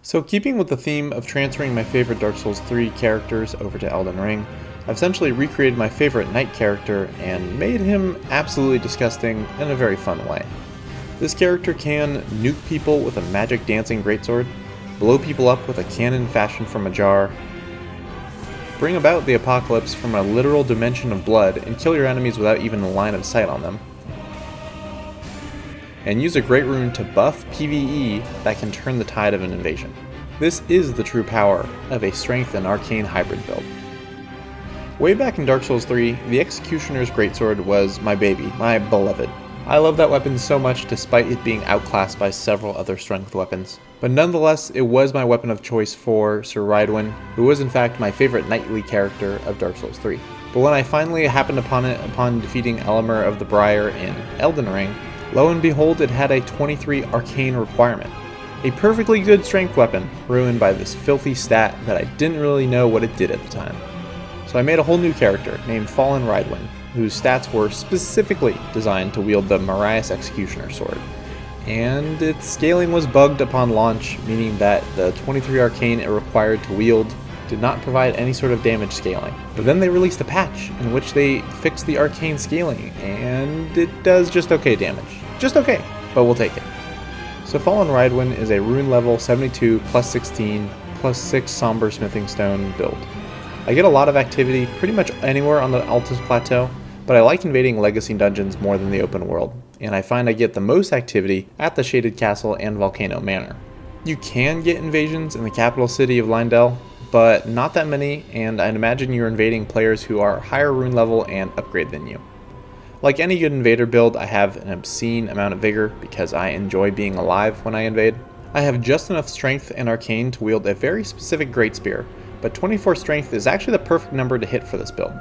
So keeping with the theme of transferring my favorite Dark Souls 3 characters over to Elden Ring, I've essentially recreated my favorite knight character and made him absolutely disgusting in a very fun way. This character can nuke people with a magic dancing greatsword, blow people up with a cannon fashioned from a jar, bring about the apocalypse from a literal dimension of blood and kill your enemies without even a line of sight on them, and use a great rune to buff PvE that can turn the tide of an invasion. This is the true power of a strength and arcane hybrid build. Way back in Dark Souls 3, the Executioner's Greatsword was my baby, my beloved. I love that weapon so much despite it being outclassed by several other strength weapons. But nonetheless, it was my weapon of choice for Sir Rydwin, who was in fact my favorite knightly character of Dark Souls 3. But when I finally happened upon it upon defeating Elemer of the Briar in Elden Ring, lo and behold, it had a 23 arcane requirement. A perfectly good strength weapon, ruined by this filthy stat that I didn't really know what it did at the time. So I made a whole new character named Fallen Rydwin, whose stats were specifically designed to wield the Marias Executioner sword. And its scaling was bugged upon launch, meaning that the 23 arcane it required to wield did not provide any sort of damage scaling. But then they released a patch in which they fixed the arcane scaling, and it does just okay damage. Just okay, but we'll take it. So Fallen Rydwin is a rune level 72 plus 16 plus 6 somber smithing stone build. I get a lot of activity pretty much anywhere on the Altus Plateau, but I like invading legacy dungeons more than the open world, and I find I get the most activity at the Shaded Castle and Volcano Manor. You can get invasions in the capital city of Lindell, but not that many, and I'd imagine you're invading players who are higher rune level and upgrade than you. Like any good invader build, I have an obscene amount of vigor because I enjoy being alive when I invade. I have just enough strength and arcane to wield a very specific great spear, but 24 strength is actually the perfect number to hit for this build.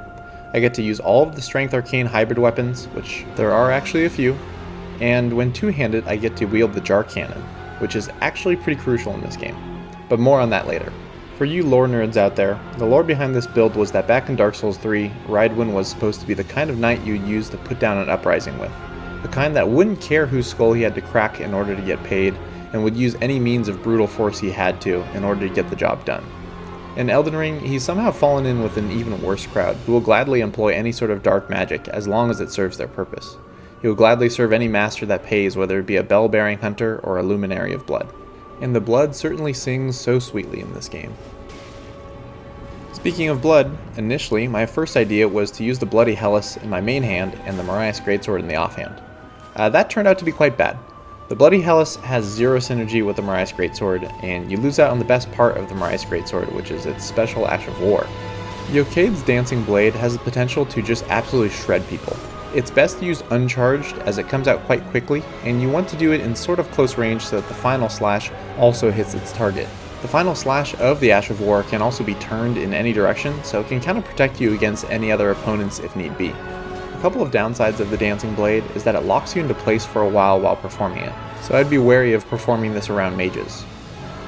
I get to use all of the strength arcane hybrid weapons, which there are actually a few, and when two-handed I get to wield the jar cannon, which is actually pretty crucial in this game. But more on that later. For you lore nerds out there, the lore behind this build was that back in Dark Souls 3, Rydwin was supposed to be the kind of knight you'd use to put down an uprising with. The kind that wouldn't care whose skull he had to crack in order to get paid, and would use any means of brutal force he had to in order to get the job done. In Elden Ring, he's somehow fallen in with an even worse crowd, who will gladly employ any sort of dark magic as long as it serves their purpose. He will gladly serve any master that pays, whether it be a bell-bearing hunter or a luminary of blood. And the blood certainly sings so sweetly in this game. Speaking of blood, initially my first idea was to use the Bloody Hellas in my main hand and the Marias Greatsword in the offhand. That turned out to be quite bad. The Bloody Hellas has zero synergy with the Marias Greatsword, and you lose out on the best part of the Marias Greatsword, which is its special Ash of War. Yokade's Dancing Blade has the potential to just absolutely shred people. It's best used uncharged as it comes out quite quickly, and you want to do it in sort of close range so that the final slash also hits its target. The final slash of the Ash of War can also be turned in any direction, so it can kind of protect you against any other opponents if need be. A couple of downsides of the Dancing Blade is that it locks you into place for a while performing it, so I'd be wary of performing this around mages.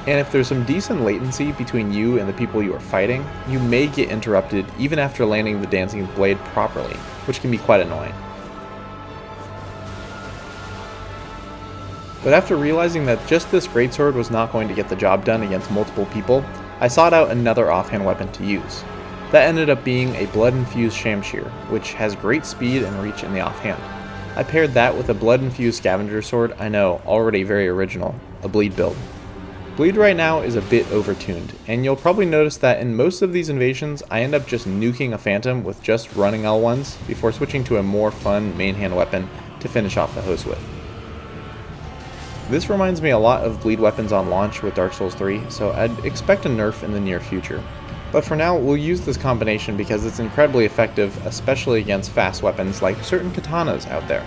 And if there's some decent latency between you and the people you are fighting, you may get interrupted even after landing the Dancing Blade properly, which can be quite annoying. But after realizing that just this greatsword was not going to get the job done against multiple people, I sought out another offhand weapon to use. That ended up being a blood-infused Shamshir, which has great speed and reach in the offhand. I paired that with a blood-infused scavenger sword, I know, already very original, a bleed build. Bleed right now is a bit overtuned, and you'll probably notice that in most of these invasions I end up just nuking a phantom with just running L1s before switching to a more fun main hand weapon to finish off the host with. This reminds me a lot of bleed weapons on launch with Dark Souls 3, so I'd expect a nerf in the near future. But for now, we'll use this combination because it's incredibly effective, especially against fast weapons like certain katanas out there.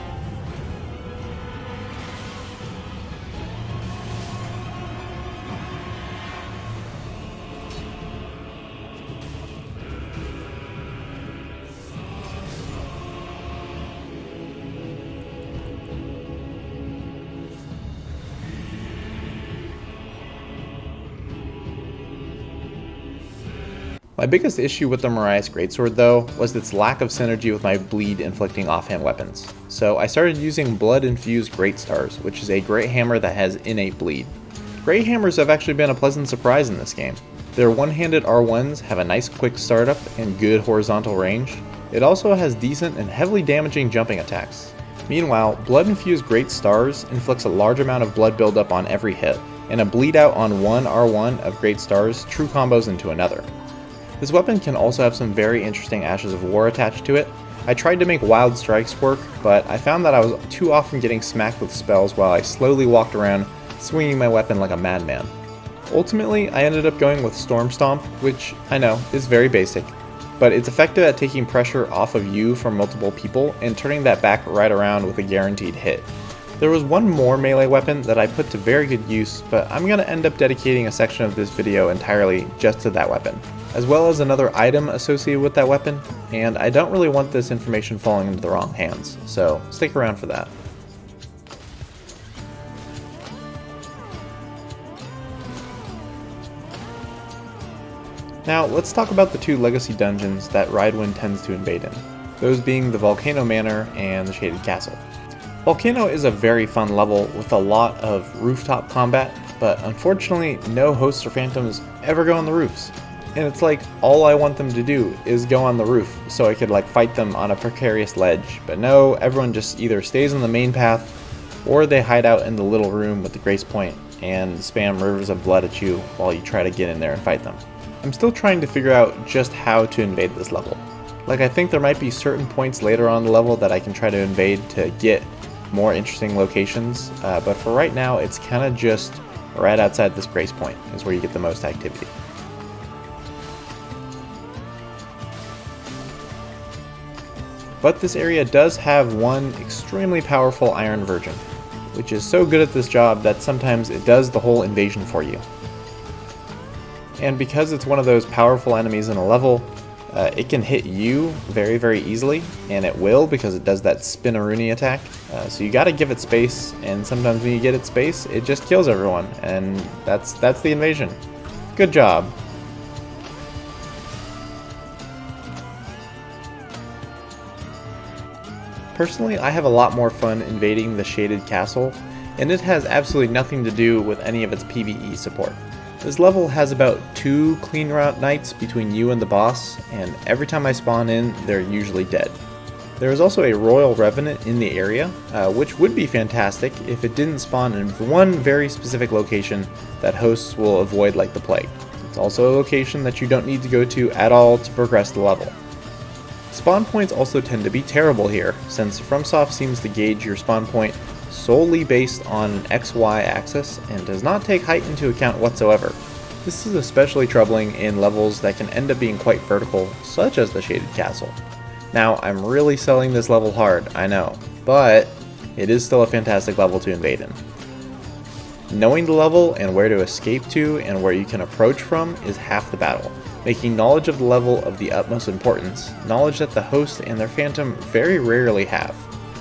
My biggest issue with the Marias Greatsword though was its lack of synergy with my bleed inflicting offhand weapons. So I started using blood infused Great Stars, which is a great hammer that has innate bleed. Grey Hammers have actually been a pleasant surprise in this game. Their one-handed R1s have a nice quick startup and good horizontal range. It also has decent and heavily damaging jumping attacks. Meanwhile, blood-infused Great Stars inflicts a large amount of blood buildup on every hit, and a bleed out on one R1 of Great Stars true combos into another. This weapon can also have some very interesting Ashes of War attached to it. I tried to make Wild Strikes work, but I found that I was too often getting smacked with spells while I slowly walked around swinging my weapon like a madman. Ultimately, I ended up going with Storm Stomp, which I know is very basic, but it's effective at taking pressure off of you from multiple people and turning that back right around with a guaranteed hit. There was one more melee weapon that I put to very good use, but I'm going to end up dedicating a section of this video entirely just to that weapon, as well as another item associated with that weapon, and I don't really want this information falling into the wrong hands, so stick around for that. Now, let's talk about the two legacy dungeons that Rydwen tends to invade in, those being the Volcano Manor and the Shaded Castle. Volcano is a very fun level with a lot of rooftop combat, but unfortunately no hosts or phantoms ever go on the roofs. And it's like all I want them to do is go on the roof so I could like fight them on a precarious ledge, but no, everyone just either stays on the main path or they hide out in the little room with the grace point and spam rivers of blood at you while you try to get in there and fight them. I'm still trying to figure out just how to invade this level. Like, I think there might be certain points later on the level that I can try to invade to get more interesting locations, but for right now it's kind of just right outside this grace point is where you get the most activity. But this area does have one extremely powerful Iron Virgin, which is so good at this job that sometimes it does the whole invasion for you. And because it's one of those powerful enemies in a level, it can hit you very, very easily, and it will because it does that spin-a-rune attack. So you gotta give it space, and sometimes when you get it space, it just kills everyone, and that's the invasion. Good job. Personally, I have a lot more fun invading the Shaded Castle, and it has absolutely nothing to do with any of its PvE support. This level has about 2 clean route nights between you and the boss, and every time I spawn in, they're usually dead. There is also a Royal Revenant in the area, which would be fantastic if it didn't spawn in one very specific location that hosts will avoid like the plague. It's also a location that you don't need to go to at all to progress the level. Spawn points also tend to be terrible here, since FromSoft seems to gauge your spawn point solely based on an XY axis and does not take height into account whatsoever. This is especially troubling in levels that can end up being quite vertical, such as the Shaded Castle. Now, I'm really selling this level hard, I know, but it is still a fantastic level to invade in. Knowing the level and where to escape to and where you can approach from is half the battle, making knowledge of the level of the utmost importance, knowledge that the host and their phantom very rarely have.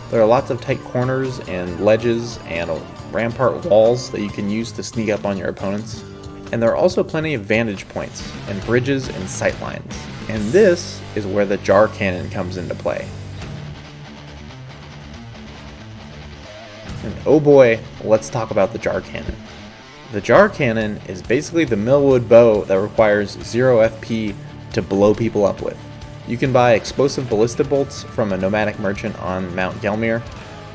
There are lots of tight corners and ledges and rampart walls that you can use to sneak up on your opponents. And there are also plenty of vantage points and bridges and sight lines. And this is where the jar cannon comes into play. And oh boy, let's talk about the jar cannon. The jar cannon is basically the Millwood bow that requires 0 FP to blow people up with. You can buy explosive ballista bolts from a nomadic merchant on Mount Gelmir,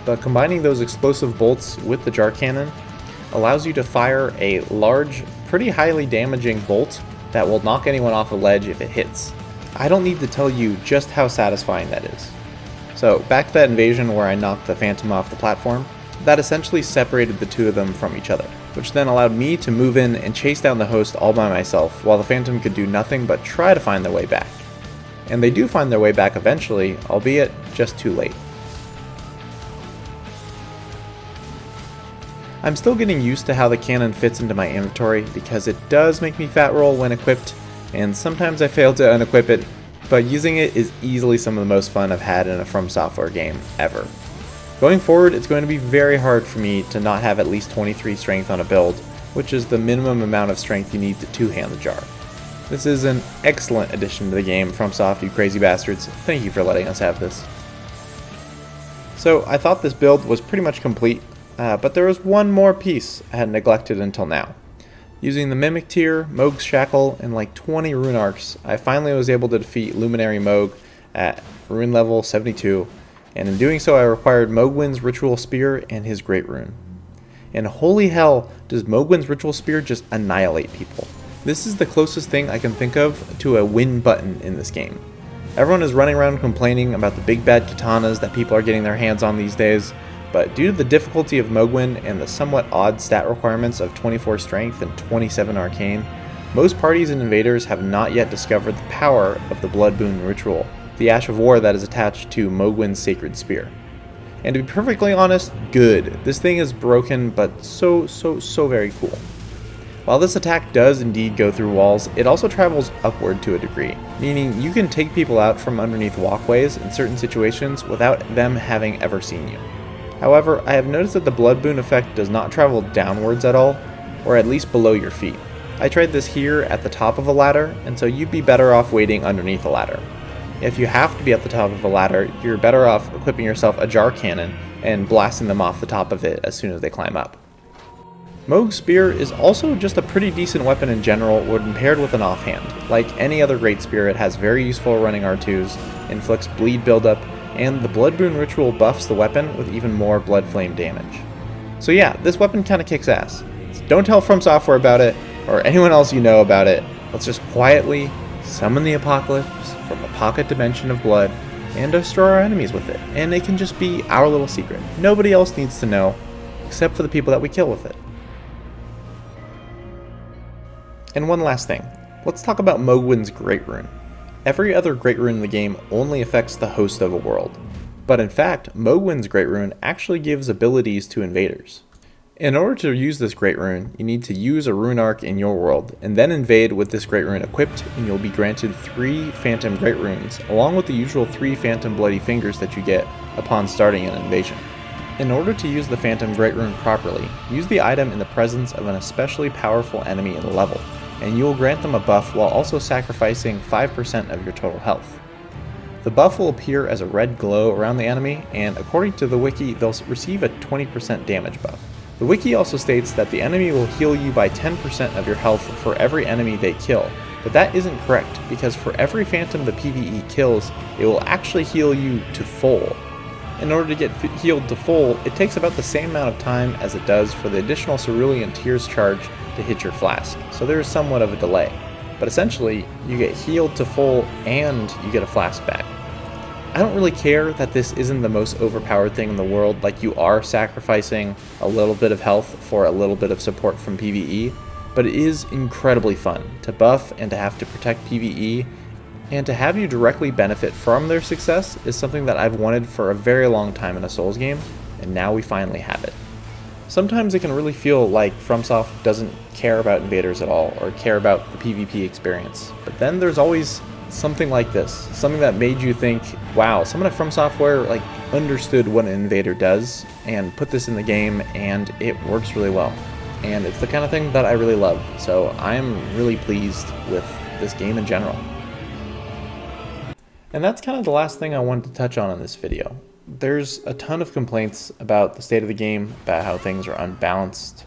but combining those explosive bolts with the jar cannon allows you to fire a large, pretty highly damaging bolt that will knock anyone off a ledge if it hits. I don't need to tell you just how satisfying that is. So back to that invasion where I knocked the phantom off the platform, that essentially separated the two of them from each other, which then allowed me to move in and chase down the host all by myself while the phantom could do nothing but try to find their way back. And they do find their way back eventually, albeit just too late. I'm still getting used to how the cannon fits into my inventory because it does make me fat roll when equipped, and sometimes I fail to unequip it, but using it is easily some of the most fun I've had in a From Software game ever. Going forward, it's going to be very hard for me to not have at least 23 strength on a build, which is the minimum amount of strength you need to two-hand the jar. This is an excellent addition to the game, FromSoft, you crazy bastards. Thank you for letting us have this. So I thought this build was pretty much complete, but there was one more piece I had neglected until now. Using the Mimic Tier, Mohg's Shackle, and like 20 rune arcs, I finally was able to defeat Luminary Mohg at rune level 72, and in doing so I required Mohgwyn's Ritual Spear and his Great Rune. And holy hell, does Mohgwyn's Ritual Spear just annihilate people. This is the closest thing I can think of to a win button in this game. Everyone is running around complaining about the big bad katanas that people are getting their hands on these days, but due to the difficulty of Mohgwyn and the somewhat odd stat requirements of 24 strength and 27 arcane, most parties and invaders have not yet discovered the power of the Blood Boon ritual, the Ash of War that is attached to Mohgwyn's Sacred Spear. And to be perfectly honest, good. This thing is broken, but so very cool. While this attack does indeed go through walls, it also travels upward to a degree, meaning you can take people out from underneath walkways in certain situations without them having ever seen you. However, I have noticed that the Blood Boon effect does not travel downwards at all, or at least below your feet. I tried this here at the top of a ladder, and so you'd be better off waiting underneath a ladder. If you have to be at the top of a ladder, you're better off equipping yourself a jar cannon and blasting them off the top of it as soon as they climb up. Mohg's Spear is also just a pretty decent weapon in general when paired with an offhand. Like any other Great Spear, it has very useful running R2s, inflicts bleed buildup, and the Blood Boon ritual buffs the weapon with even more Blood Flame damage. So yeah, this weapon kinda kicks ass. So don't tell From Software about it, or anyone else you know about it. Let's just quietly summon the apocalypse from a pocket dimension of blood and destroy our enemies with it, and it can just be our little secret. Nobody else needs to know, except for the people that we kill with it. And one last thing, let's talk about Mohgwyn's Great Rune. Every other Great Rune in the game only affects the host of a world, but in fact, Mohgwyn's Great Rune actually gives abilities to invaders. In order to use this Great Rune, you need to use a rune arc in your world, and then invade with this Great Rune equipped, and you'll be granted 3 Phantom Great Runes, along with the usual 3 Phantom Bloody Fingers that you get upon starting an invasion. In order to use the Phantom Great Rune properly, use the item in the presence of an especially powerful enemy in the level, and you will grant them a buff while also sacrificing 5% of your total health. The buff will appear as a red glow around the enemy, and according to the wiki, they'll receive a 20% damage buff. The wiki also states that the enemy will heal you by 10% of your health for every enemy they kill, but that isn't correct, because for every phantom the PvE kills, it will actually heal you to full. In order to get healed to full, it takes about the same amount of time as it does for the additional Cerulean Tears charge to hit your flask, so there is somewhat of a delay. But essentially, you get healed to full and you get a flask back. I don't really care that this isn't the most overpowered thing in the world, like you are sacrificing a little bit of health for a little bit of support from PvE, but it is incredibly fun to buff and to have to protect PvE, and to have you directly benefit from their success is something that I've wanted for a very long time in a Souls game, and now we finally have it. Sometimes it can really feel like FromSoft doesn't care about invaders at all, or care about the PvP experience, but then there's always something like this, something that made you think, wow, someone at From Software understood what an invader does and put this in the game, and it works really well. And it's the kind of thing that I really love, so I'm really pleased with this game in general. And that's kind of the last thing I wanted to touch on in this video. There's a ton of complaints about the state of the game, about how things are unbalanced,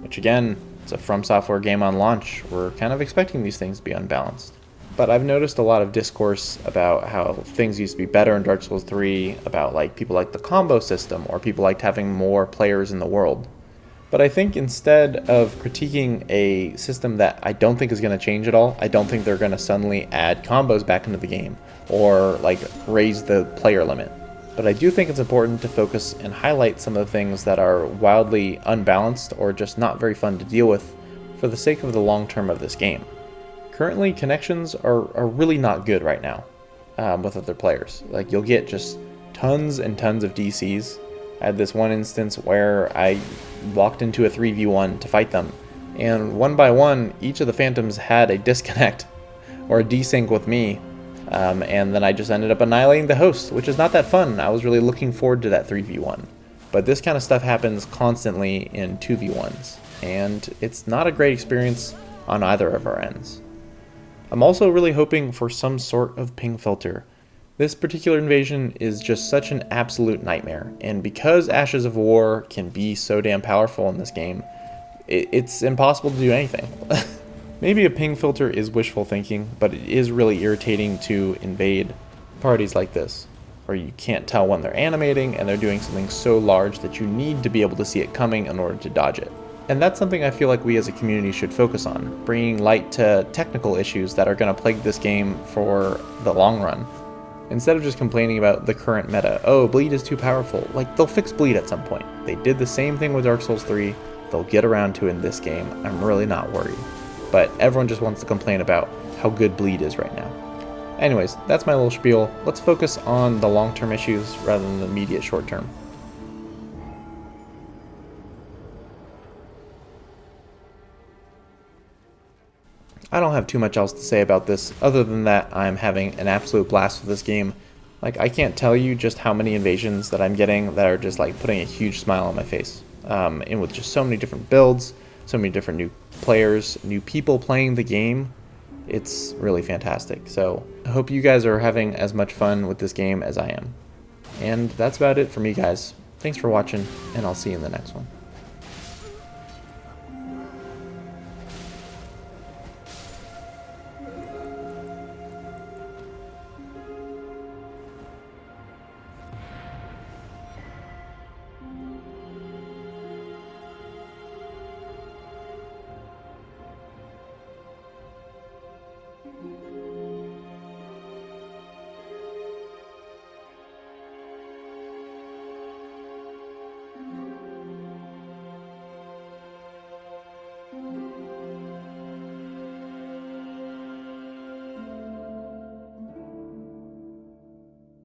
which again, it's a From Software game on launch. We're kind of expecting these things to be unbalanced. But I've noticed a lot of discourse about how things used to be better in Dark Souls 3, about people like the combo system, or people liked having more players in the world. But I think instead of critiquing a system that I don't think is going to change at all, I don't think they're going to suddenly add combos back into the game, or raise the player limit. But I do think it's important to focus and highlight some of the things that are wildly unbalanced or just not very fun to deal with for the sake of the long term of this game. Currently, connections are really not good right now with other players. You'll get just tons and tons of DCs. I had this one instance where I walked into a 3v1 to fight them, and one by one, each of the phantoms had a disconnect or a desync with me, and then I just ended up annihilating the host, which is not that fun. I was really looking forward to that 3v1. But this kind of stuff happens constantly in 2v1s, and it's not a great experience on either of our ends. I'm also really hoping for some sort of ping filter. This particular invasion is just such an absolute nightmare, and because Ashes of War can be so damn powerful in this game, it's impossible to do anything. Maybe a ping filter is wishful thinking, but it is really irritating to invade parties like this, where you can't tell when they're animating and they're doing something so large that you need to be able to see it coming in order to dodge it. And that's something I feel like we as a community should focus on, bringing light to technical issues that are going to plague this game for the long run. Instead of just complaining about the current meta, oh, bleed is too powerful, like, they'll fix bleed at some point. They did the same thing with Dark Souls 3, they'll get around to it in this game, I'm really not worried. But everyone just wants to complain about how good bleed is right now. Anyways, that's my little spiel. Let's focus on the long-term issues rather than the immediate short-term. I don't have too much else to say about this, other than that I'm having an absolute blast with this game. Like, I can't tell you just how many invasions that I'm getting that are just like putting a huge smile on my face. And with just so many different builds, so many different new players, new people playing the game, it's really fantastic. So I hope you guys are having as much fun with this game as I am. And that's about it for me, guys. Thanks for watching, and I'll see you in the next one.